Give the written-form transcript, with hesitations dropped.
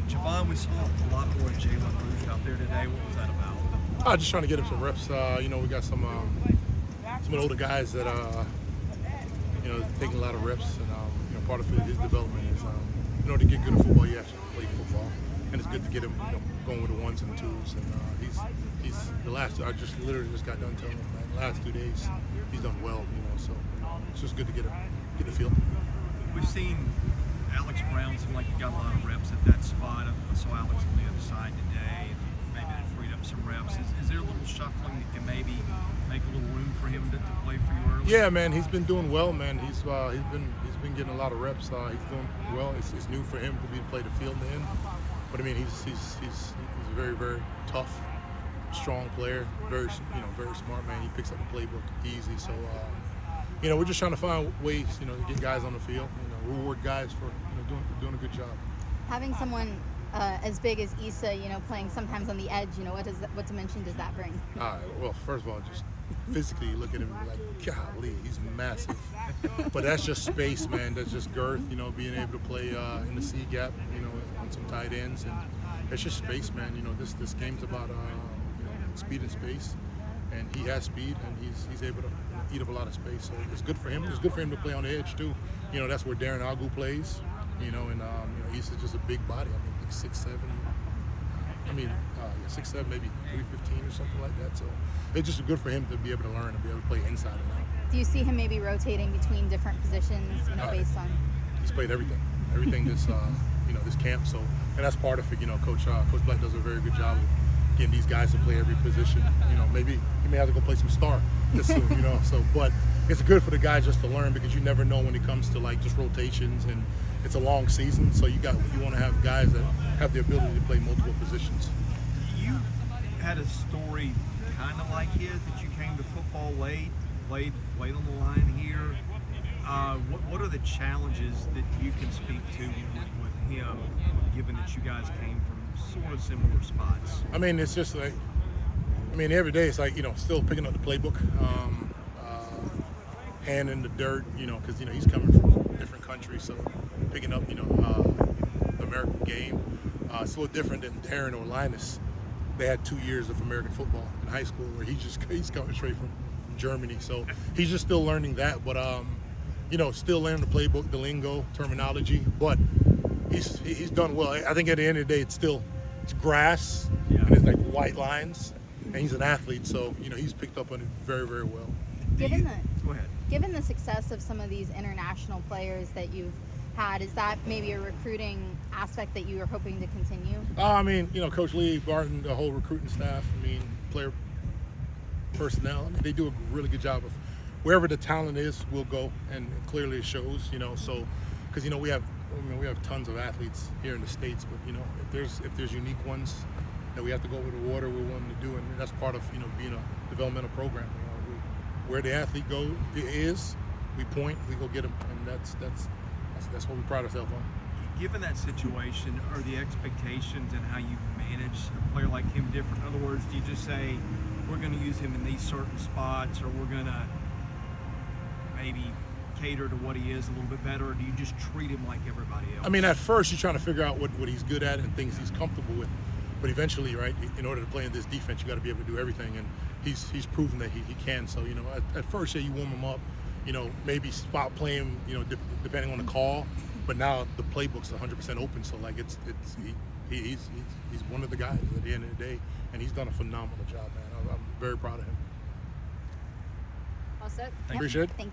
Jovan, we saw a lot more of Jalen out there today. What was that about? Just trying to get him some reps. We got some of the older guys that taking a lot of reps, and part of his development is to get good at football, you have to play football, and it's good to get him going with the ones and twos. And he's the last. I just literally just got done telling him, man, the last 2 days he's done well. So it's just good to get the feel. We've seen Alex Brown seem like he got a lot of reps at that spot. I saw Alex on the other side today, and maybe that freed up some reps. Is there a little shuffling that can maybe make a little room for him to play for you early? Yeah, man, he's been doing well, man. He's been getting a lot of reps. He's doing well. It's new for him to play the field in, but I mean he's a very, very tough, strong player. Very smart, man. He picks up the playbook easy. So we're just trying to find ways to get guys on the field. Reward guys for doing a good job. Having someone as big as Issa, playing sometimes on the edge, what dimension does that bring? Well, first of all, just physically you look at him and you're like, golly, he's massive. But that's just space, man. That's just girth. Being able to play in the C gap, on some tight ends, and it's just space, man. This game's about speed and space, and he has speed, and he's able to eat up a lot of space. So it's good for him. It's good for him to play on the edge too. That's where Darren Agu plays. And Issa's just a big body. I mean, like 6'7". 6'7", maybe 315 or something like that. So it's just good for him to be able to learn and be able to play inside and out. Do you see him maybe rotating between different positions, based on? He's played everything this this camp. So, and that's part of it. Coach Black does a very good job of getting these guys to play every position. Maybe he may have to go play some star this soon. So, but it's good for the guys just to learn, because you never know when it comes to just rotations, and it's a long season. So you want to have guys that have the ability to play multiple positions. You had a story kind of like his, that you came to football late, played on the line here. What are the challenges that you can speak to with him, given that you guys came from sort of similar spots? I mean, it's just every day it's still picking up the playbook, hand in the dirt, because he's coming from a different country, so picking up the American game. It's a little different than Darren or Linus. They had 2 years of American football in high school, where he's coming straight from Germany, so he's just still learning that. But still learning the playbook, the lingo, terminology. But he's done well. I think at the end of the day, it's grass, and it's like white lines, and he's an athlete, so he's picked up on it very, very well. Given the success of some of these international players that you've had, is that maybe a recruiting aspect that you are hoping to continue? Coach Lee Barton, the whole recruiting staff, player personnel, they do a really good job of wherever the talent is, we'll go, and clearly it shows. So because we have tons of athletes here in the States, but if there's unique ones that we have to go over the water, we're willing to do, and that's part of being a developmental program. Where the athlete we point, we go get them, and that's what we pride ourselves on. Given that situation, are the expectations and how you manage a player like him different? In other words, do you just say, we're going to use him in these certain spots, or we're going to maybe cater to what he is a little bit better, or do you just treat him like everybody else? At first you're trying to figure out what he's good at and things he's comfortable with, but eventually, right, in order to play in this defense, you got to be able to do everything, and he's proven that he can. So at first, you warm him up, maybe spot play him, depending on the call, but now the playbook's 100% open, so he's one of the guys at the end of the day, and he's done a phenomenal job, man. I'm very proud of him. All set. Appreciate it. Thank you.